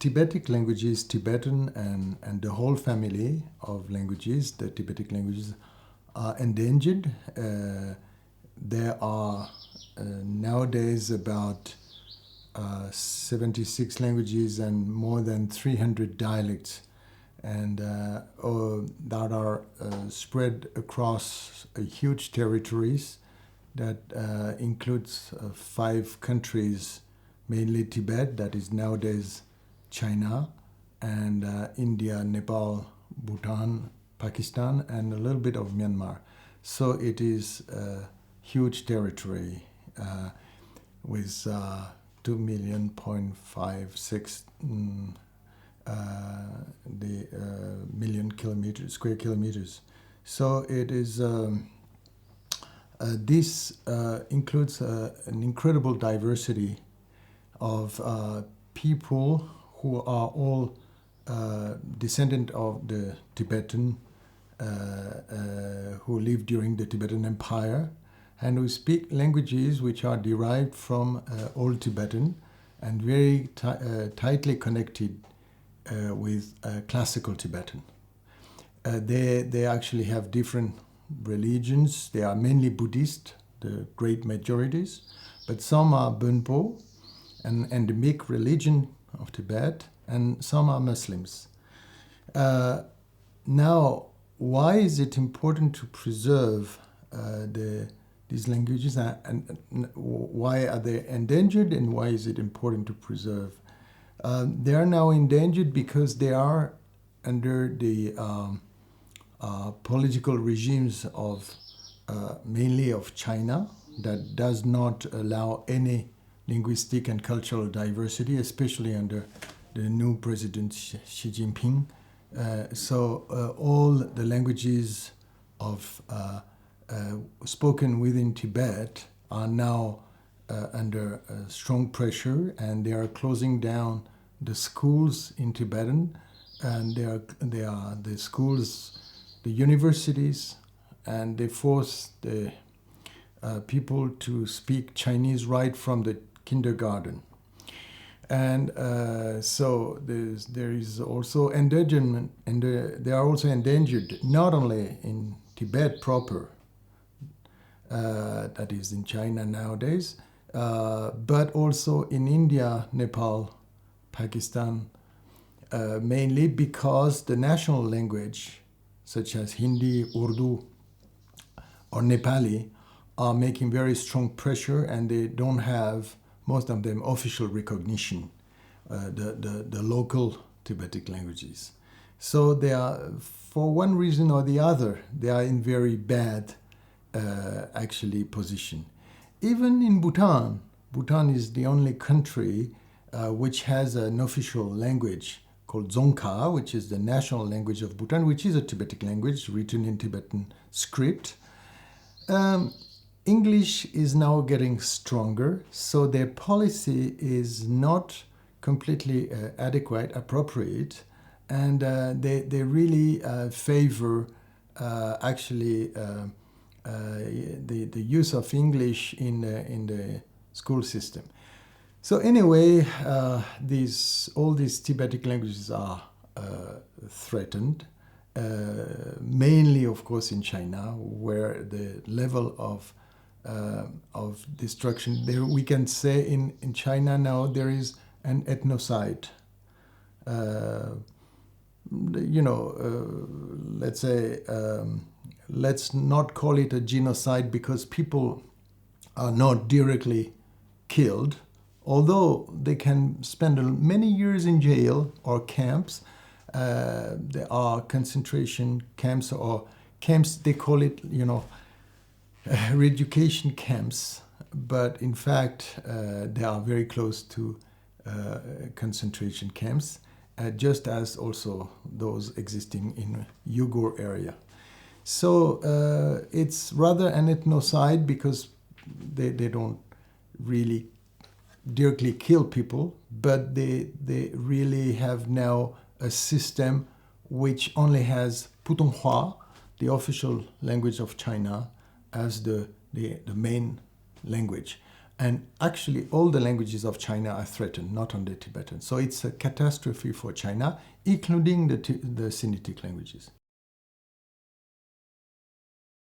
Tibetic languages, Tibetan and the whole family of languages, the Tibetic languages, are endangered. There are nowadays about 76 languages and more than 300 dialects, and that are spread across huge territories that includes 5 countries, mainly Tibet, that is nowadays China, and India, Nepal, Bhutan, Pakistan, and a little bit of Myanmar. So it is a huge territory with 2.56 million square kilometers. So it is. This includes an incredible diversity of people who are all descendant of the Tibetan, who lived during the Tibetan Empire, and who speak languages which are derived from Old Tibetan and very tightly connected with classical Tibetan. They actually have different religions. They are mainly Buddhist, the great majorities, but some are Bonpo, and endemic religion of Tibet, and some are Muslims. Now, why is it important to preserve these languages, and why are they endangered, and why is it important to preserve? They are now endangered because they are under the political regimes of mainly of China that does not allow any linguistic and cultural diversity, especially under the new president Xi Jinping. So all the languages of spoken within Tibet are now under strong pressure, and they are closing down the schools in Tibetan, and they are the schools, the universities, and they force the people to speak Chinese right from the kindergarten. And so there is also endangerment, and they are also endangered not only in Tibet proper, that is in China nowadays, but also in India, Nepal, Pakistan, mainly because the national language, such as Hindi, Urdu, or Nepali, are making very strong pressure, and they don't have, most of them, official recognition, the local Tibetic languages. So they are, for one reason or the other, they are in very bad, actually, position. Even in Bhutan, Bhutan is the only country which has an official language called Dzongkha, which is the national language of Bhutan, which is a Tibetic language written in Tibetan script. English is now getting stronger, so their policy is not completely adequate, appropriate, and they really favor actually the use of English in the school system. So anyway, all these Tibetic languages are threatened, mainly, of course, in China, where the level of destruction, there we can say in China now there is an ethnocide. Let's say, let's not call it a genocide because people are not directly killed, although they can spend many years in jail or camps. There are concentration camps or camps, they call it, re-education camps, but in fact they are very close to concentration camps, just as also those existing in Uyghur area. So it's rather an ethnocide because they don't really directly kill people, but they really have now a system which only has Putonghua, the official language of China, as the main language. And actually, all the languages of China are threatened, not only Tibetan. So it's a catastrophe for China, including the Sinitic languages.